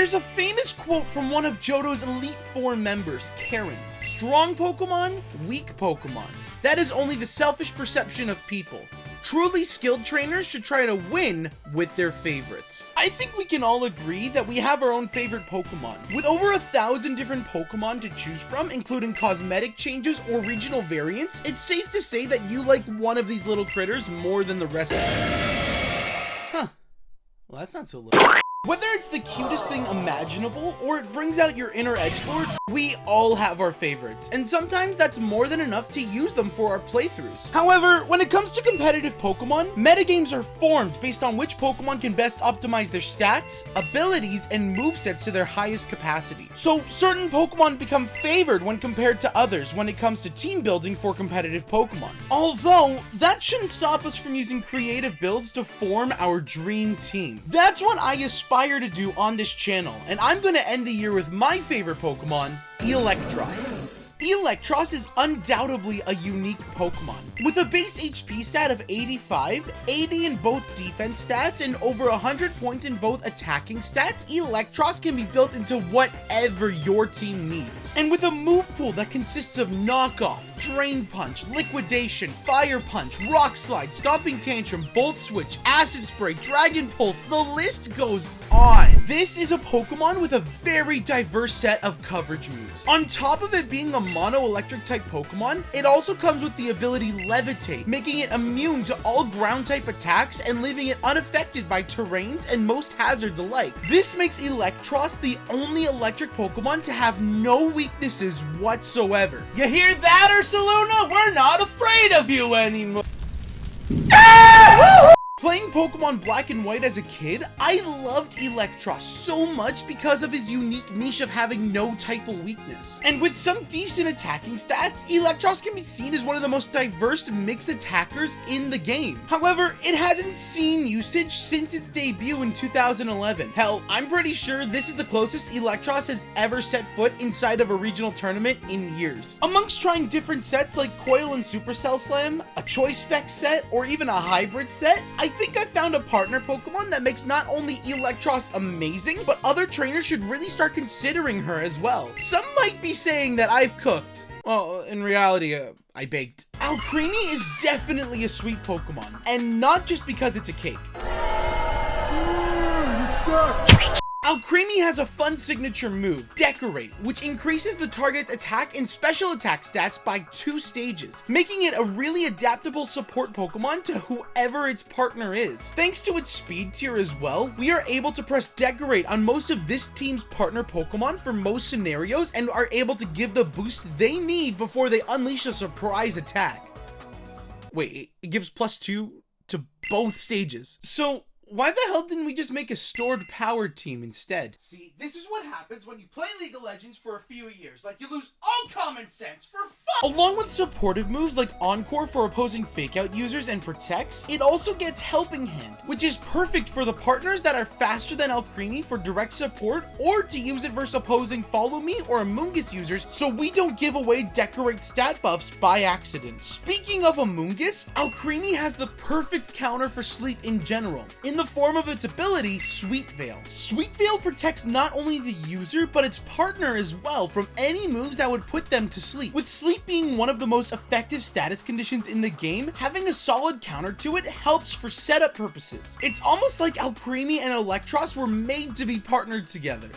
There's a famous quote from one of Johto's Elite Four members, Karen. Strong Pokemon, weak Pokemon. That is only the selfish perception of people. Truly skilled trainers should try to win with their favorites. I think we can all agree that we have our own favorite Pokemon. With over 1,000 different Pokemon to choose from, including cosmetic changes or regional variants, it's safe to say that you like one of these little critters more than the rest of them. Huh. Well, that's not so little. Whether it's the cutest thing imaginable or it brings out your inner edgelord, we all have our favorites, and sometimes that's more than enough to use them for our playthroughs. However, when it comes to competitive Pokemon, metagames are formed based on which Pokemon can best optimize their stats, abilities, and movesets to their highest capacity. So certain Pokemon become favored when compared to others when it comes to team building for competitive Pokemon. Although, that shouldn't stop us from using creative builds to form our dream team. That's what I aspire to do on this channel, and I'm gonna end the year with my favorite Pokemon, Eelektross. Eelektross is undoubtedly a unique Pokemon. With a base HP stat of 85, 80 in both defense stats, and over 100 points in both attacking stats, Eelektross can be built into whatever your team needs. And with a move pool that consists of Knockoff, Drain Punch, Liquidation, Fire Punch, Rock Slide, Stomping Tantrum, Volt Switch, Acid Spray, Dragon Pulse, the list goes on. This is a Pokemon with a very diverse set of coverage moves. On top of it being a mono electric type Pokemon, it also comes with the ability Levitate, making it immune to all ground type attacks and leaving it unaffected by terrains and most hazards alike. This makes Eelektross the only electric Pokemon to have no weaknesses whatsoever. You hear that, Ursaluna? We're not afraid of you anymore. Playing Pokemon Black and White as a kid, I loved Eelektross so much because of his unique niche of having no typal weakness. And with some decent attacking stats, Eelektross can be seen as one of the most diverse mixed attackers in the game. However, it hasn't seen usage since its debut in 2011. Hell, I'm pretty sure this is the closest Eelektross has ever set foot inside of a regional tournament in years. Amongst trying different sets like Coil and Supercell Slam, a Choice Spec set, or even a hybrid set, I think I found a partner Pokemon that makes not only Eelektross amazing, but other trainers should really start considering her as well. Some might be saying that I've cooked. Well, in reality, I baked. Alcremie is definitely a sweet Pokemon, and not just because it's a cake. You suck. Alcremie has a fun signature move, Decorate, which increases the target's attack and special attack stats by 2 stages, making it a really adaptable support Pokemon to whoever its partner is. Thanks to its speed tier as well, we are able to press Decorate on most of this team's partner Pokemon for most scenarios and are able to give the boost they need before they unleash a surprise attack. Wait, it gives +2 to both stages. So why the hell didn't we just make a stored power team instead? See, this is what happens when you play League of Legends for a few years. Like, you lose all common sense for fun! Along with supportive moves like Encore for opposing Fake Out users and Protects, it also gets Helping Hand, which is perfect for the partners that are faster than Alcremie for direct support, or to use it versus opposing Follow Me or Amoonguss users so we don't give away Decorate stat buffs by accident. Speaking of Amoonguss, Alcremie has the perfect counter for sleep in general, in the form of its ability, Sweet Veil. Sweet Veil protects not only the user, but its partner as well from any moves that would put them to sleep. With sleep being one of the most effective status conditions in the game, having a solid counter to it helps for setup purposes. It's almost like Alcremie and Eelektross were made to be partnered together.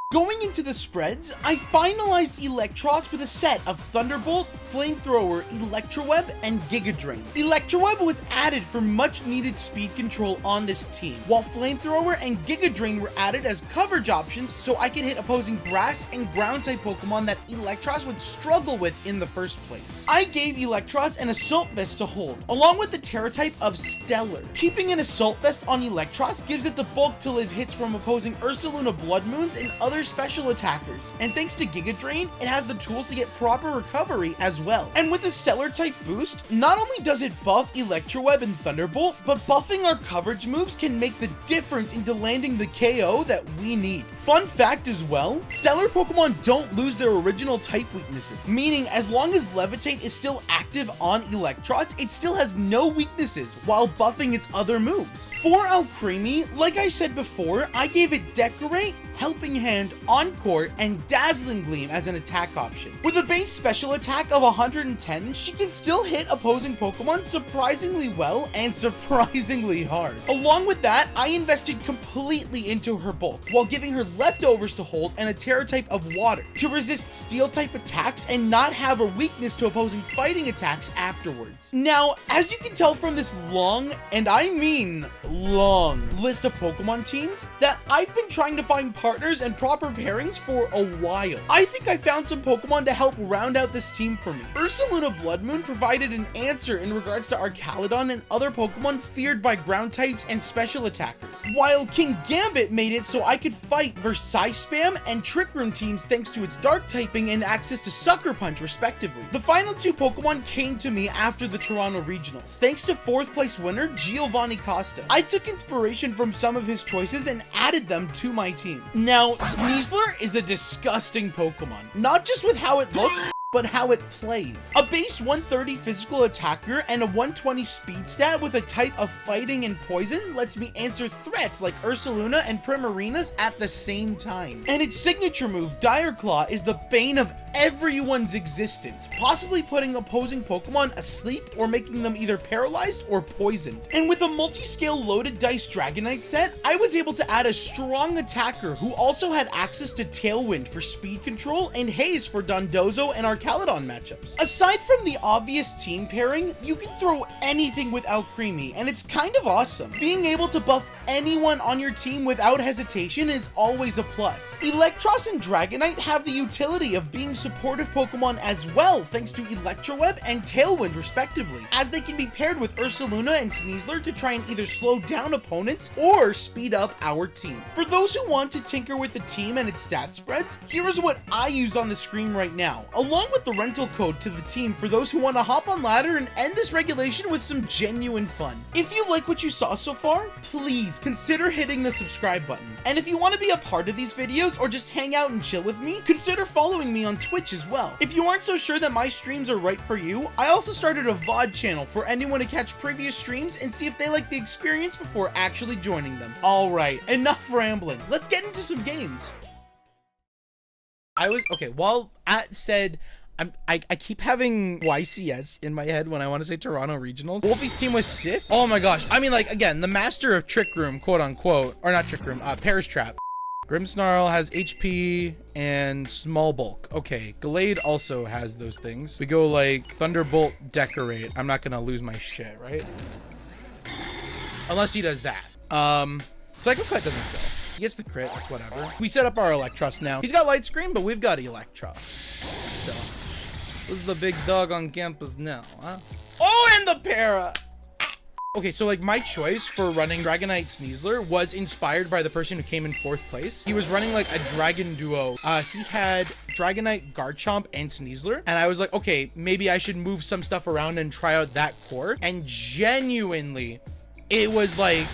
Going into the spreads, I finalized Eelektross with a set of Thunderbolt, Flamethrower, Electroweb, and Giga Drain. Electroweb was added for much needed speed control on this team, while Flamethrower and Giga Drain were added as coverage options so I could hit opposing grass and ground type Pokemon that Eelektross would struggle with in the first place. I gave Eelektross an Assault Vest to hold, along with the Terra type of Stellar. Keeping an Assault Vest on Eelektross gives it the bulk to live hits from opposing Ursaluna Blood Moons and other special special attackers, and thanks to Giga Drain, it has the tools to get proper recovery as well. And with a stellar type boost, not only does it buff Electroweb and Thunderbolt, but buffing our coverage moves can make the difference into landing the KO that we need. Fun fact as well, stellar Pokemon don't lose their original type weaknesses, meaning as long as Levitate is still active on Eelektross, it still has no weaknesses while buffing its other moves. For Alcremie, like I said before, I gave it Decorate, Helping Hand, Encore, and Dazzling Gleam as an attack option. With a base special attack of 110, she can still hit opposing Pokemon surprisingly well and surprisingly hard. Along with that, I invested completely into her bulk, while giving her leftovers to hold and a Terra type of water to resist steel type attacks and not have a weakness to opposing fighting attacks afterwards. Now, as you can tell from this long, and I mean long, list of Pokemon teams, that I've been trying to find partners and proper pairings for a while. I think I found some Pokemon to help round out this team for me. Ursaluna Blood Moon provided an answer in regards to Archaludon and other Pokemon feared by ground types and special attackers, while King Gambit made it so I could fight Versailles Spam and Trick Room teams thanks to its dark typing and access to Sucker Punch respectively. The final two Pokemon came to me after the Toronto Regionals, thanks to 4th place winner Giovanni Costa. I took inspiration from some of his choices and added them to my team. Now, Sneasler is a disgusting Pokemon, not just with how it looks, but how it plays. A base 130 physical attacker and a 120 speed stat with a type of fighting and poison lets me answer threats like Ursaluna and Primarinas at the same time. And its signature move, Dire Claw, is the bane of everyone's existence, possibly putting opposing Pokemon asleep or making them either paralyzed or poisoned. And with a multi-scale loaded dice Dragonite set, I was able to add a strong attacker who also had access to Tailwind for speed control and Haze for Dondozo and Archaludon matchups. Aside from the obvious team pairing, you can throw anything with Alcremie, and it's kind of awesome. Being able to buff anyone on your team without hesitation is always a plus. Eelektross and Dragonite have the utility of being supportive Pokemon as well, thanks to Electroweb and Tailwind respectively, as they can be paired with Ursaluna and Sneasler to try and either slow down opponents or speed up our team. For those who want to tinker with the team and its stat spreads, here is what I use on the screen right now, along with the rental code to the team for those who want to hop on ladder and end this regulation with some genuine fun. If you like what you saw so far, please consider hitting the subscribe button. And if you want to be a part of these videos or just hang out and chill with me, consider following me on Twitch as well. If you aren't so sure that my streams are right for you, I also started a VOD channel for anyone to catch previous streams and see if they like the experience before actually joining them. Alright, enough rambling. Let's get into some games. While at said, I keep having YCS in my head when I want to say Toronto Regionals. Wolfie's team was sick. Oh my gosh. I mean, like, again, the master of Trick Room, quote unquote, or not Trick Room, Perish Trap. Grimmsnarl has HP and small bulk. Okay, Gallade also has those things. We go like Thunderbolt, Decorate. I'm not gonna lose my shit, right? Unless he does that. Psycho Cut doesn't kill. He gets the crit, that's whatever. We set up our Eelektross now. He's got Light Screen, but we've got Eelektross. So, this is the big dog on campus now, huh? Oh, and the para! Okay, so like my choice for running Dragonite Sneasler was inspired by the person who came in 4th place. He was running like a dragon duo. He had Dragonite, Garchomp, and Sneasler. And I was like, okay, maybe I should move some stuff around and try out that core. And genuinely, it was like,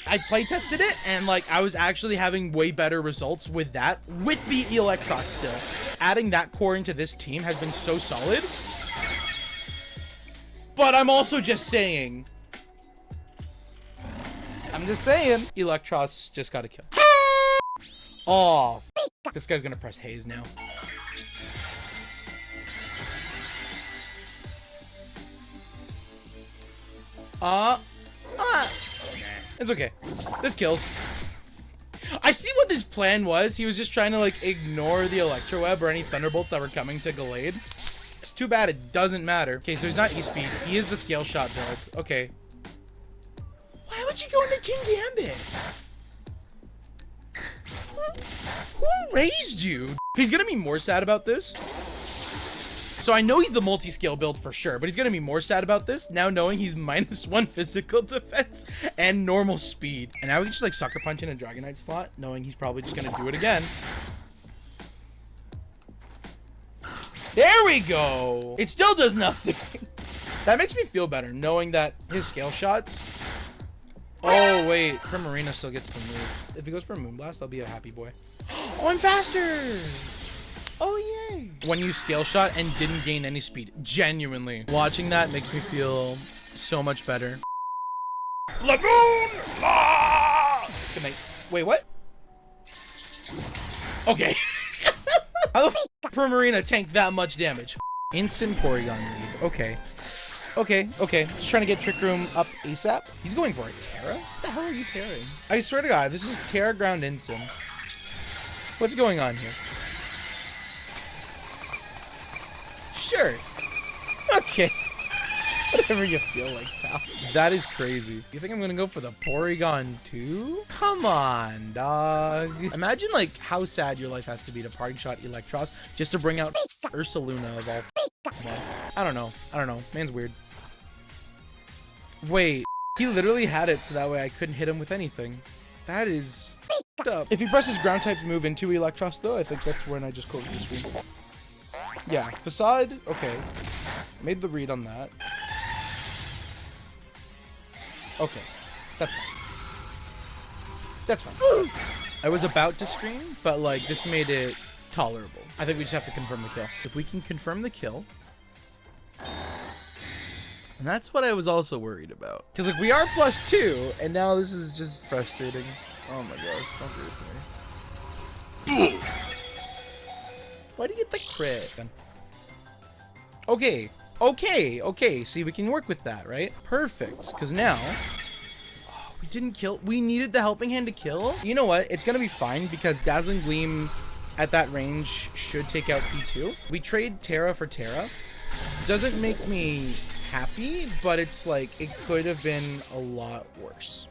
I play tested it and like I was actually having way better results with that, with the Eelektross still. Adding that core into this team has been so solid. But I'm also just saying. Eelektross just got a kill. Oh, this guy's gonna press Haze now. It's okay. This kills. I see what this plan was. He was just trying to like ignore the Electroweb or any Thunderbolts that were coming to Gallade. It's too bad it doesn't matter. Okay, so he's not E-Speed. He is the Scale Shot build. Okay. Why would you go into King Gambit? Who raised you? He's gonna be more sad about this. So I know he's the multi-scale build for sure, but he's gonna be more sad about this now knowing he's -1 physical defense and normal speed. And now we can just like sucker punch in a Dragonite slot, knowing he's probably just gonna do it again. There we go. It still does nothing. That makes me feel better knowing that his scale shots. Oh wait, Primarina still gets to move. If he goes for a Moonblast, I'll be a happy boy. Oh, I'm faster. Oh yay. When you scale shot and didn't gain any speed. Genuinely. Watching that makes me feel so much better. Lagoon! Good night. Wait, what? Okay. How the f Primarina tanked that much damage? Instant Porygon lead. Okay. Okay. Just trying to get Trick Room up ASAP. He's going for it. Terra? What the hell are you tearing? I swear to God, this is Terra Ground Instant. What's going on here? Sure. Okay. Whatever you feel like, pal. That is crazy. You think I'm gonna go for the Porygon 2? Come on, dog. Imagine like how sad your life has to be to parting shot Eelektross just to bring out Ursaluna of all. I don't know. Man's weird. Wait, he literally had it so that way I couldn't hit him with anything. That is up. If he presses ground type move into Eelektross though, I think that's when I just close the screen. Yeah, Facade, okay. Made the read on that. Okay, that's fine. That's fine. I was about to scream, but like this made it tolerable. I think we just have to confirm the kill. If we can confirm the kill. And that's what I was also worried about. Because like we are +2, and now this is just frustrating. Oh my gosh, don't do it to me. Why do you get the crit? Okay. See, we can work with that, right? Perfect. Because now, we didn't kill. We needed the helping hand to kill. You know what? It's gonna be fine because Dazzling Gleam at that range should take out P2. We trade Terra for Terra. Doesn't make me happy, but it's like it could have been a lot worse.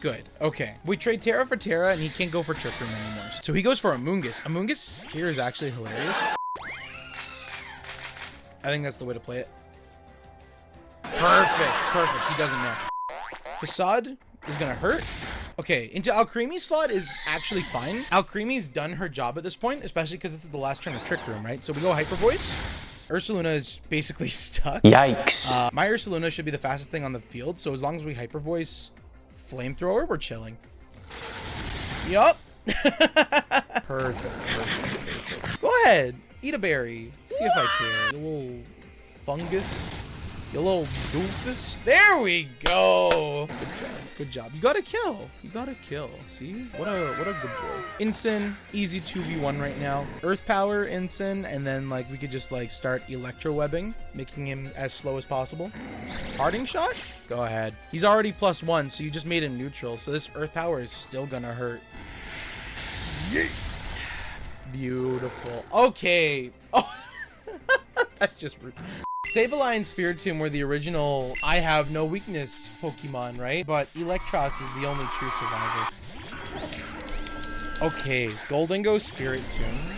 Good. Okay. We trade Terra for Terra, and he can't go for Trick Room anymore. So he goes for Amoonguss. Amoonguss here is actually hilarious. I think that's the way to play it. Perfect. He doesn't know. Facade is gonna hurt. Okay, into Alcremie's slot is actually fine. Alcremie's done her job at this point, especially because it's the last turn of Trick Room, right? So we go Hyper Voice. Ursaluna is basically stuck. Yikes. My Ursaluna should be the fastest thing on the field, so as long as we Hyper Voice Flamethrower, we're chilling. Yup. Perfect. Go ahead. Eat a berry. See if I care. You little fungus. You little doofus. There we go. Good job. You got a kill. See? What a good boy. Ensign, easy 2v1 right now. Earth Power, Ensign, and then like we could just like start Electro Webbing, making him as slow as possible. Parting shot? Go ahead. He's already +1, so you just made him neutral. So this Earth Power is still gonna hurt. Yeet. Beautiful. Okay. Oh, that's just rude. Sableye and Spiritomb were the original I have no weakness Pokemon, right? But Eelektross is the only true survivor. Okay, Goldingo, Spiritomb.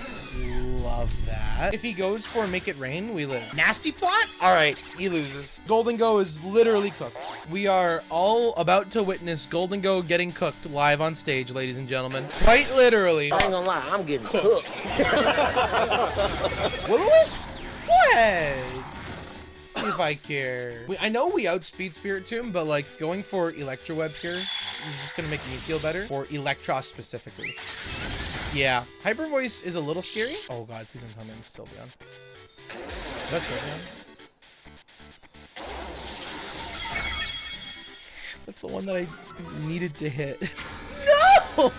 Love that. If he goes for Make It Rain, we live. Nasty plot? All right, he loses. Goldingo is literally cooked. We are all about to witness Goldingo getting cooked live on stage, ladies and gentlemen. Quite literally. I ain't gonna lie, I'm getting cooked. Will-O-Wisp? Go ahead. See if I care. I know we outspeed Spiritomb, but like going for Electro Web here is just gonna make me feel better. For Eelektross specifically. Yeah. Hyper Voice is a little scary. Oh god, please don't tell me I'm still down. That's it, man. That's the one that I needed to hit. No!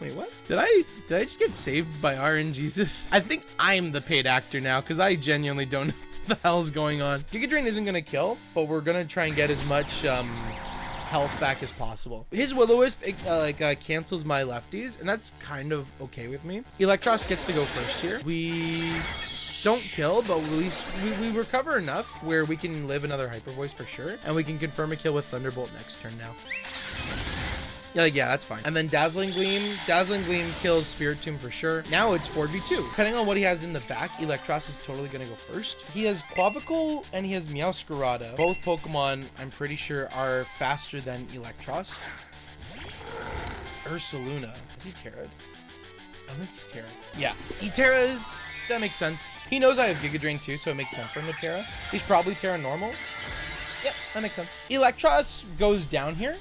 Wait, what? Did I just get saved by RNGesus? I think I'm the paid actor now because I genuinely don't know what the hell's going on. Giga Drain isn't gonna kill, but we're gonna try and get as much health back as possible. His Will-O-Wisp cancels my lefties, and that's kind of okay with me. Eelektross gets to go first here. We don't kill, but at least we recover enough where we can live another Hyper Voice for sure, and we can confirm a kill with Thunderbolt next turn now. Yeah, that's fine. And then Dazzling Gleam. Dazzling Gleam kills Spirit Tomb for sure. Now it's 4v2. Depending on what he has in the back, Eelektross is totally gonna go first. He has Quavicle and he has Meowscarada. Both Pokemon, I'm pretty sure, are faster than Eelektross. Ursaluna. Is he Terra'd? I don't think he's Terra. Yeah, he Terra's. That makes sense. He knows I have Giga Drain too, so it makes sense for him to Terra. He's probably Terra normal. Yep, that makes sense. Eelektross goes down here,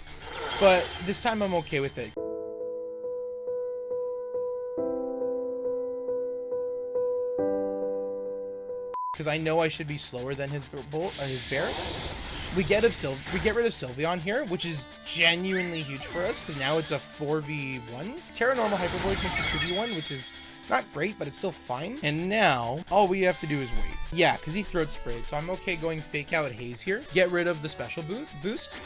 but this time I'm okay with it. Because I know I should be slower than his bear. We get rid of Sylveon here, which is genuinely huge for us, because now it's a 4v1. Terra Normal Hyper Voice makes it 2v1, which is not great, but it's still fine. And now, all we have to do is wait. Yeah, because he Throat Sprayed, so I'm okay going Fake Out Haze here. Get rid of the special boost.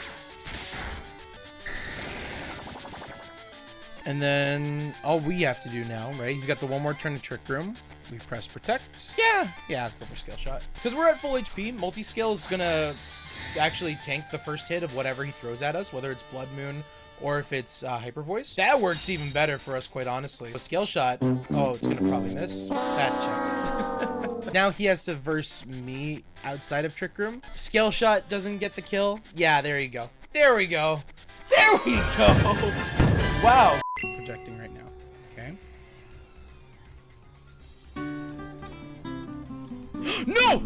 And then, all we have to do now, right? He's got the one more turn to Trick Room. We press Protect. Yeah, let's go for Scale Shot. Because we're at full HP, Multi-Scale is gonna actually tank the first hit of whatever he throws at us, whether it's Blood Moon or if it's Hyper Voice. That works even better for us, quite honestly. So Scale Shot, oh, it's gonna probably miss. That checks. Now he has to verse me outside of Trick Room. Scale Shot doesn't get the kill. Yeah, there you go. There we go. There we go. Wow. Projecting right now. Okay. No!